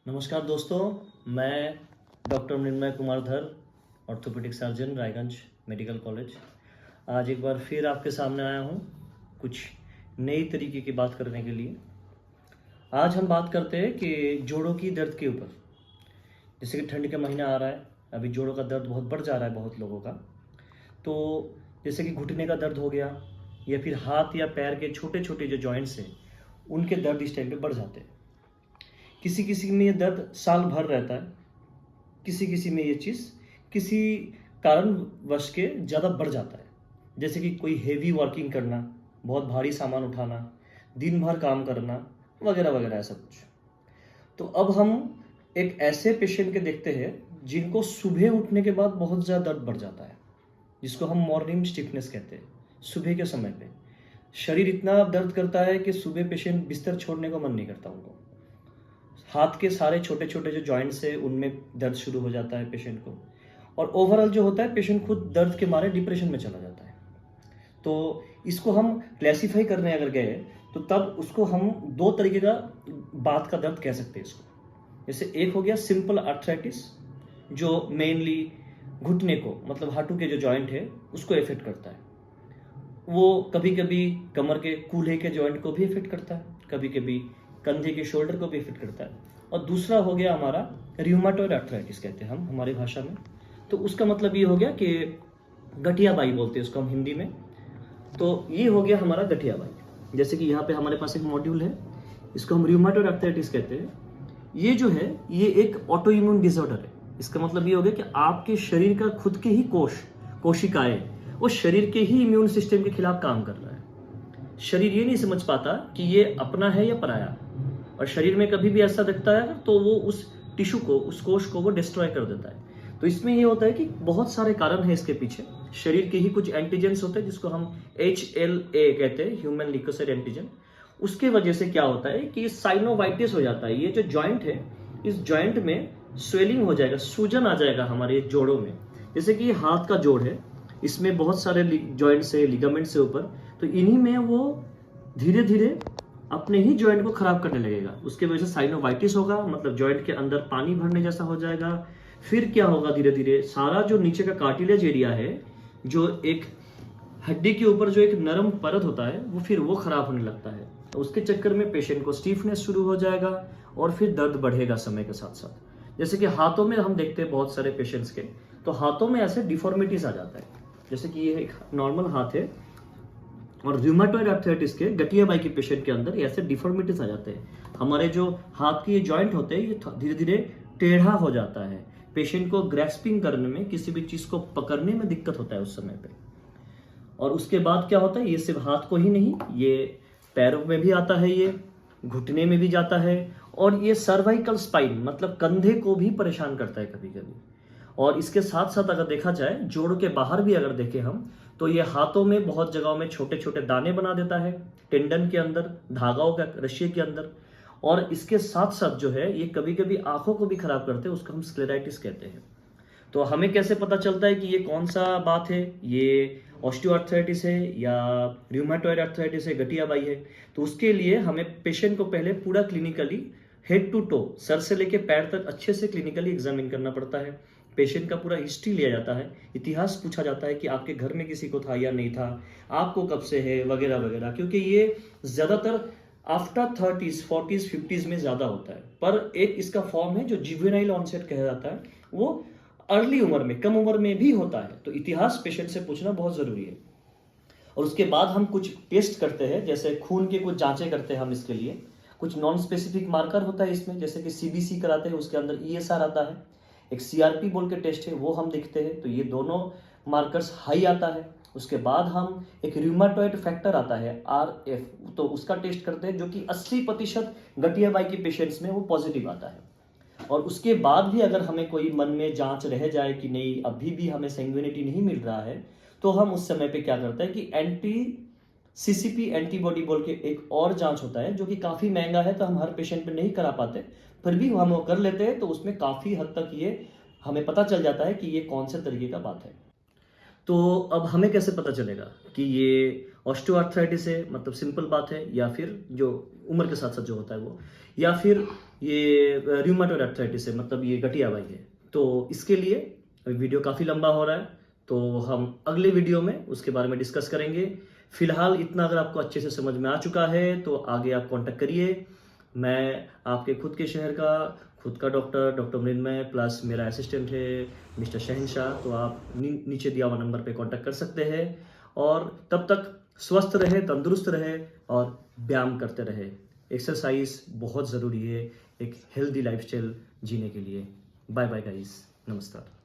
नमस्कार दोस्तों, मैं डॉक्टर मृण्मय कुमार धर, orthopaedic surgeon, Raiganj medical college. आज एक बार फिर आपके सामने आया हूँ कुछ नई तरीके की बात करने के लिए। आज हम बात करते हैं कि जोड़ों की दर्द के ऊपर। जैसे कि ठंड का महीना आ रहा है, अभी जोड़ों का दर्द बहुत बढ़ जा रहा है बहुत लोगों का। तो जैसे कि घुटने का दर्द हो गया या फिर हाथ या पैर के छोटे छोटे जो जॉइंट्स हैं उनके दर्द इस टाइम पे बढ़ जाते हैं। किसी किसी में ये दर्द साल भर रहता है, किसी किसी में ये चीज़ किसी कारणवश के ज़्यादा बढ़ जाता है। जैसे कि कोई हेवी वर्किंग करना, बहुत भारी सामान उठाना, दिन भर काम करना वगैरह वगैरह ऐसा कुछ। तो अब हम एक ऐसे पेशेंट के देखते हैं जिनको सुबह उठने के बाद बहुत ज़्यादा दर्द बढ़ जाता है, जिसको हम मॉर्निंग स्टिफनेस कहते हैं। सुबह के समय पे शरीर इतना दर्द करता है कि सुबह पेशेंट बिस्तर छोड़ने को मन नहीं करता उनको। हाथ के सारे छोटे छोटे जो जॉइंट्स है उनमें दर्द शुरू हो जाता है पेशेंट को, और ओवरऑल जो होता है पेशेंट खुद दर्द के मारे डिप्रेशन में चला जाता है। तो इसको हम क्लासीफाई करने अगर गए तो तब उसको हम दो तरीके का बात का दर्द कह सकते हैं इसको। जैसे एक हो गया सिंपल आर्थराइटिस, जो मेनली घुटने को मतलब हाथों के जो जॉइंट है उसको इफेक्ट करता है। वो कभी कभी कमर के कूल्हे के जॉइंट को भी इफेक्ट करता है, कभी कभी कंधे के शोल्डर को भी इफेक्ट करता है। और दूसरा हो गया हमारा रियूमाटॉइड आर्थराइटिस कहते हैं हम हमारी भाषा में। तो उसका मतलब ये हो गया कि गठिया बाई बोलते हैं उसको हम हिंदी में। तो ये हो गया हमारा गठिया बाई। जैसे कि यहाँ पे हमारे पास एक मॉड्यूल है, इसको हम रियूमाटॉइड आर्थराइटिस कहते हैं। ये जो है ये एक ऑटो इम्यून डिसऑर्डर है। इसका मतलब ये हो गया कि आपके शरीर का खुद के ही कोशिकाएं वो शरीर के ही इम्यून सिस्टम के खिलाफ काम कर रहा है। शरीर ये नहीं समझ पाता कि ये अपना है या पराया, और शरीर में कभी भी ऐसा दिखता है तो वो उस टिश्यू को, उस कोश को वो डिस्ट्रॉय कर देता है। तो इसमें ये होता है कि बहुत सारे कारण हैं इसके पीछे। शरीर के ही कुछ एंटीजेंस होते हैं जिसको हम HLA कहते हैं, ह्यूमन ल्यूकोसाइट एंटीजन। उसके वजह से क्या होता है कि साइनोवाइटिस हो जाता है। ये जो जॉइंट है इस जॉइंट में स्वेलिंग हो जाएगा, सूजन आ जाएगा हमारे जोड़ों में। जैसे कि हाथ का जोड़ है, इसमें बहुत सारे जॉइंट्स है, लिगामेंट्स है ऊपर। तो इन्हीं में वो धीरे धीरे अपने ही जॉइंट को खराब करने लगेगा। उसके वजह से साइनोवाइटिस होगा, मतलब जॉइंट के अंदर पानी भरने जैसा हो जाएगा। फिर क्या होगा, धीरे धीरे सारा जो नीचे का कार्टिलेज एरिया है, जो एक हड्डी के ऊपर जो एक नरम परत होता है, वो फिर वो खराब होने लगता है। तो उसके चक्कर में पेशेंट को स्टीफनेस शुरू हो जाएगा और फिर दर्द बढ़ेगा समय के साथ साथ। जैसे कि हाथों में हम देखते हैं बहुत सारे पेशेंट्स के, तो हाथों में ऐसे डिफॉर्मिटीज आ जाता है। जैसे कि ये एक नॉर्मल हाथ है और रूमेटॉइड आर्थराइटिस के गठिया बाई के पेशेंट के अंदर ऐसे डिफॉर्मिटीज आ जाते हैं। हमारे जो हाथ के जॉइंट होते हैं ये धीरे धीरे टेढ़ा हो जाता है। पेशेंट को ग्रैस्पिंग करने में, किसी भी चीज को पकड़ने में दिक्कत होता है उस समय पे। और उसके बाद क्या होता है, ये सिर्फ हाथ को ही नहीं, ये पैरों में भी आता है, ये घुटने में भी जाता है, और ये सर्वाइकल स्पाइन मतलब कंधे को भी परेशान करता है कभी कभी। और इसके साथ साथ अगर देखा जाए जोड़ के बाहर भी अगर देखें हम, तो ये हाथों में बहुत जगहों में छोटे छोटे दाने बना देता है, टेंडन के अंदर, धागाओं का रस्सी के अंदर। और इसके साथ साथ जो है ये कभी कभी आंखों को भी खराब करते हैं, उसको हम स्क्लेराइटिस कहते हैं। तो हमें कैसे पता चलता है कि ये कौन सा बात है, ये ऑस्टियोआर्थराइटिस है या रूमेटॉइड आर्थराइटिस है, गठिया बाई है? तो उसके लिए हमें पेशेंट को पहले पूरा क्लिनिकली हेड टू टो, सर से लेके पैर तक अच्छे से क्लिनिकली एग्जामिन करना पड़ता है। पेशेंट का पूरा हिस्ट्री लिया जाता है, इतिहास पूछा जाता है कि आपके घर में किसी को था या नहीं था, आपको कब से है, वगैरह वगैरह। क्योंकि ये ज़्यादातर आफ्टर 30s 40s 50s में ज़्यादा होता है। पर एक इसका फॉर्म है जो जुवेनाइल ऑनसेट कहा जाता है, वो अर्ली उम्र में, कम उम्र में भी होता है। तो इतिहास पेशेंट से पूछना बहुत ज़रूरी है। और उसके बाद हम कुछ टेस्ट करते हैं, जैसे खून के कुछ जांचें करते हैं हम इसके लिए। कुछ नॉन स्पेसिफिक मार्कर होता है इसमें, जैसे कि CBC कराते हैं, उसके अंदर ESR आता है। एक CRP बोल के टेस्ट है, वो हम देखते हैं। तो ये दोनों मार्कर्स हाई आता है। उसके बाद हम एक रूमेटॉइड फैक्टर आता है RF, तो उसका टेस्ट करते हैं, जो कि 80% गठिया बाई के पेशेंट्स में वो पॉजिटिव आता है। और उसके बाद भी अगर हमें कोई मन में जांच रह जाए कि नहीं अभी भी हमें सैंग्विनिटी नहीं मिल रहा है, तो हम उस समय पे क्या करते हैं कि CCP एंटीबॉडी बोल के एक और जांच होता है, जो कि काफ़ी महंगा है, तो हम हर पेशेंट पे नहीं करा पाते, फिर भी हम वो कर लेते हैं। तो उसमें काफ़ी हद तक ये हमें पता चल जाता है कि ये कौन से तरीके का बात है। तो अब हमें कैसे पता चलेगा कि ये ऑस्टियोआर्थराइटिस है, मतलब सिंपल बात है, या फिर जो उम्र के साथ साथ जो होता है वो, या फिर ये रूमेटॉइड आर्थराइटिस है, मतलब ये गठिया बाई है। तो इसके लिए वीडियो काफ़ी लंबा हो रहा है, तो हम अगले वीडियो में उसके बारे में डिस्कस करेंगे। फिलहाल इतना अगर आपको अच्छे से समझ में आ चुका है तो आगे आप कांटेक्ट करिए। मैं आपके खुद के शहर का खुद का डॉक्टर मृन्मय, प्लस मेरा असिस्टेंट है मिस्टर शहनशाह। तो आप नीचे दिया हुआ नंबर पे कांटेक्ट कर सकते हैं। और तब तक स्वस्थ रहे, तंदुरुस्त रहे और व्यायाम करते रहे। एक्सरसाइज बहुत ज़रूरी है एक हेल्दी लाइफस्टाइल जीने के लिए। बाय बाय गाइस, नमस्कार।